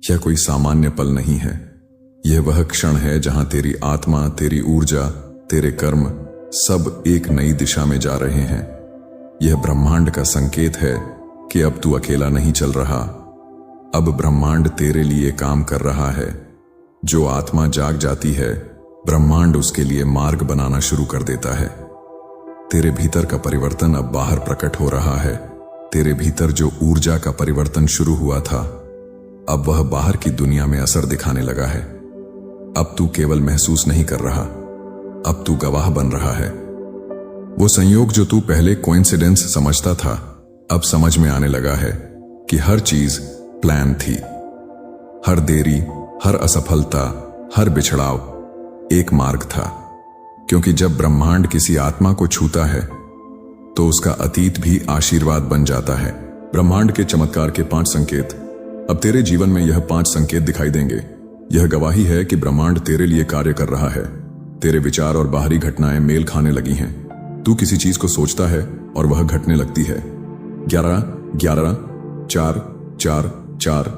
यह कोई सामान्य पल नहीं है। यह वह क्षण है जहां तेरी आत्मा, तेरी ऊर्जा, तेरे कर्म सब एक नई दिशा में जा रहे हैं। यह ब्रह्मांड का संकेत है कि अब तू अकेला नहीं चल रहा। अब ब्रह्मांड तेरे लिए काम कर रहा है। जो आत्मा जाग जाती है, ब्रह्मांड उसके लिए मार्ग बनाना शुरू कर देता है। तेरे भीतर का परिवर्तन अब बाहर प्रकट हो रहा है। तेरे भीतर जो ऊर्जा का परिवर्तन शुरू हुआ था, अब वह बाहर की दुनिया में असर दिखाने लगा है। अब तू केवल महसूस नहीं कर रहा, अब तू गवाह बन रहा है। वो संयोग जो तू पहले कोइंसिडेंस समझता था, अब समझ में आने लगा है कि हर चीज प्लान थी। हर देरी, हर असफलता, हर बिछड़ाव एक मार्ग था। क्योंकि जब ब्रह्मांड किसी आत्मा को छूता है तो उसका अतीत भी आशीर्वाद बन जाता है। ब्रह्मांड के चमत्कार के 5 संकेत। अब तेरे जीवन में यह 5 संकेत दिखाई देंगे। यह गवाही है कि ब्रह्मांड तेरे लिए कार्य कर रहा है। तेरे विचार और बाहरी घटनाएं मेल खाने लगी हैं। तू किसी चीज को सोचता है और वह घटने लगती है। 11 11 4 4 4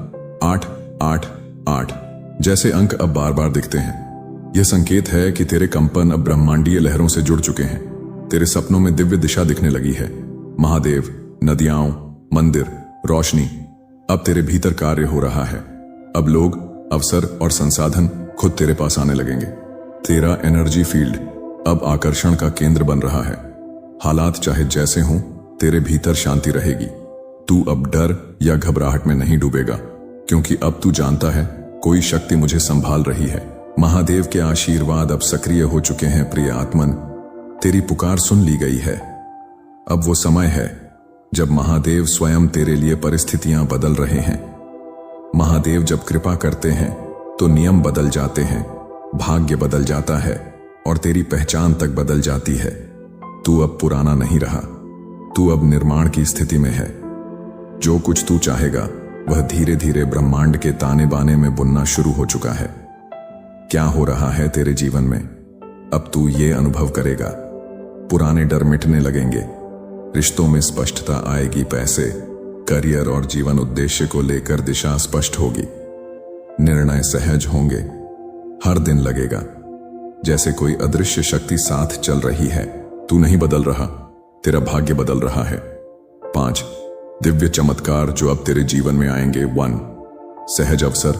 8 8 8 जैसे अंक अब बार बार दिखते हैं। यह संकेत है कि तेरे कंपन अब ब्रह्मांडीय लहरों से जुड़ चुके हैं। तेरे सपनों में दिव्य दिशा दिखने लगी है। महादेव, नदियां, मंदिर, रोशनी, अब तेरे भीतर कार्य हो रहा है। अब लोग, अवसर और संसाधन खुद तेरे पास आने लगेंगे। तेरा एनर्जी फील्ड अब आकर्षण का केंद्र बन रहा है। हालात चाहे जैसे हों, तेरे भीतर शांति रहेगी। तू अब डर या घबराहट में नहीं डूबेगा, क्योंकि अब तू जानता है कोई शक्ति मुझे संभाल रही है। महादेव के आशीर्वाद अब सक्रिय हो चुके हैं। प्रिय आत्मन, तेरी पुकार सुन ली गई है। अब वो समय है जब महादेव स्वयं तेरे लिए परिस्थितियां बदल रहे हैं। महादेव जब कृपा करते हैं तो नियम बदल जाते हैं, भाग्य बदल जाता है और तेरी पहचान तक बदल जाती है। तू अब पुराना नहीं रहा, तू अब निर्माण की स्थिति में है। जो कुछ तू चाहेगा वह धीरे धीरे ब्रह्मांड के ताने बाने में बुनना शुरू हो चुका है। क्या हो रहा है तेरे जीवन में, अब तू ये अनुभव करेगा। पुराने डर मिटने लगेंगे, रिश्तों में स्पष्टता आएगी, पैसे, करियर और जीवन उद्देश्य को लेकर दिशा स्पष्ट होगी। निर्णय सहज होंगे। हर दिन लगेगा जैसे कोई अदृश्य शक्ति साथ चल रही है। तू नहीं बदल रहा, तेरा भाग्य बदल रहा है। 5 दिव्य चमत्कार जो अब तेरे जीवन में आएंगे। 1 सहज अवसर,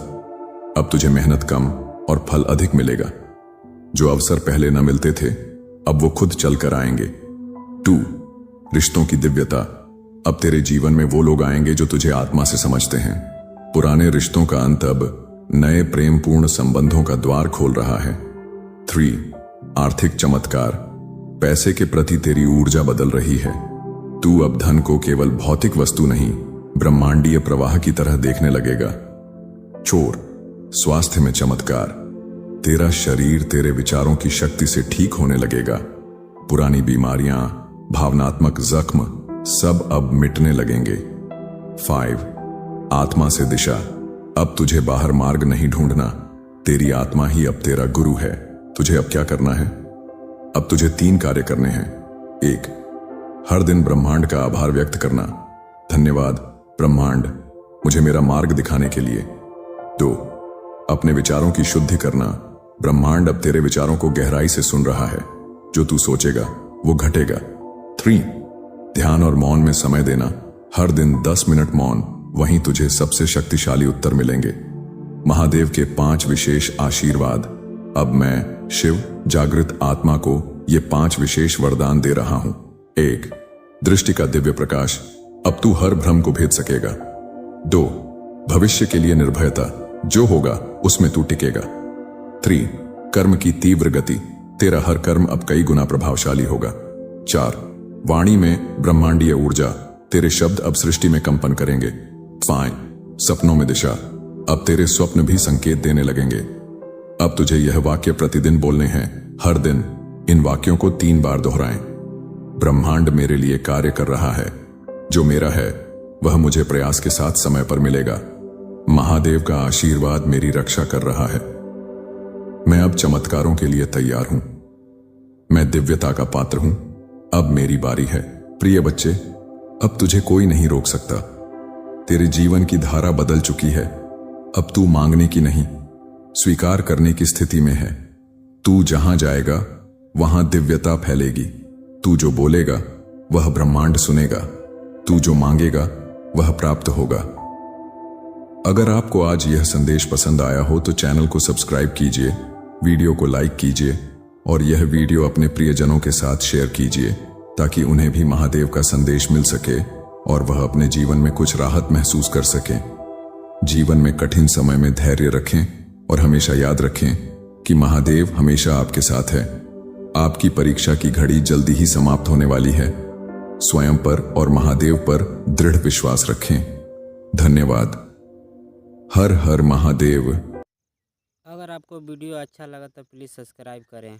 अब तुझे मेहनत कम और फल अधिक मिलेगा। जो अवसर पहले न मिलते थे, अब वो खुद चलकर आएंगे। 2 रिश्तों की दिव्यता, अब तेरे जीवन में वो लोग आएंगे जो तुझे आत्मा से समझते हैं। पुराने रिश्तों का अंत अब नए प्रेमपूर्ण संबंधों का द्वार खोल रहा है। 3 आर्थिक चमत्कार, पैसे के प्रति तेरी ऊर्जा बदल रही है। तू अब धन को केवल भौतिक वस्तु नहीं, ब्रह्मांडीय प्रवाह की तरह देखने लगेगा। 4 स्वास्थ्य में चमत्कार, तेरा शरीर तेरे विचारों की शक्ति से ठीक होने लगेगा। पुरानी बीमारियां, भावनात्मक जख्म सब अब मिटने लगेंगे। 5 आत्मा से दिशा, अब तुझे बाहर मार्ग नहीं ढूंढना, तेरी आत्मा ही अब तेरा गुरु है। तुझे अब क्या करना है? अब तुझे 3 कार्य करने हैं। 1 हर दिन ब्रह्मांड का आभार व्यक्त करना। धन्यवाद ब्रह्मांड, मुझे मेरा मार्ग दिखाने के लिए। 2 अपने विचारों की शुद्धि करना। ब्रह्मांड अब तेरे विचारों को गहराई से सुन रहा है। जो तू सोचेगा वो घटेगा। 3 ध्यान और मौन में समय देना। हर दिन 10 मिनट मौन, वहीं तुझे सबसे शक्तिशाली उत्तर मिलेंगे। महादेव के 5 विशेष आशीर्वाद। अब मैं शिव जागृत आत्मा को ये 5 विशेष वरदान दे रहा हूं। 1 दृष्टि का दिव्य प्रकाश, अब तू हर भ्रम को भेद सकेगा। 2 भविष्य के लिए निर्भयता, जो होगा उसमें तू टिकेगा। 3 कर्म की तीव्र गति, तेरा हर कर्म अब कई गुना प्रभावशाली होगा। 4 वाणी में ब्रह्मांडीय ऊर्जा, तेरे शब्द अब सृष्टि में कंपन करेंगे। 5 सपनों में दिशा, अब तेरे स्वप्न भी संकेत देने लगेंगे। अब तुझे यह वाक्य प्रतिदिन बोलने हैं। हर दिन इन वाक्यों को 3 बार दोहराएं। ब्रह्मांड मेरे लिए कार्य कर रहा है, जो मेरा है वह मुझे प्रयास के साथ समय पर मिलेगा। महादेव का आशीर्वाद मेरी रक्षा कर रहा है। मैं अब चमत्कारों के लिए तैयार हूं। मैं दिव्यता का पात्र हूं। अब मेरी बारी है। प्रिय बच्चे, अब तुझे कोई नहीं रोक सकता। तेरे जीवन की धारा बदल चुकी है। अब तू मांगने की नहीं, स्वीकार करने की स्थिति में है। तू जहां जाएगा वहां दिव्यता फैलेगी। तू जो बोलेगा वह ब्रह्मांड सुनेगा। तू जो मांगेगा वह प्राप्त होगा। अगर आपको आज यह संदेश पसंद आया हो तो चैनल को सब्सक्राइब कीजिए, वीडियो को लाइक कीजिए और यह वीडियो अपने प्रियजनों के साथ शेयर कीजिए ताकि उन्हें भी महादेव का संदेश मिल सके और वह अपने जीवन में कुछ राहत महसूस कर सकें। जीवन में कठिन समय में धैर्य रखें और हमेशा याद रखें कि महादेव हमेशा आपके साथ है। आपकी परीक्षा की घड़ी जल्दी ही समाप्त होने वाली है। स्वयं पर और महादेव पर दृढ़ विश्वास रखें। धन्यवाद। हर हर महादेव। अगर आपको वीडियो अच्छा लगा तो प्लीज़ सब्सक्राइब करें।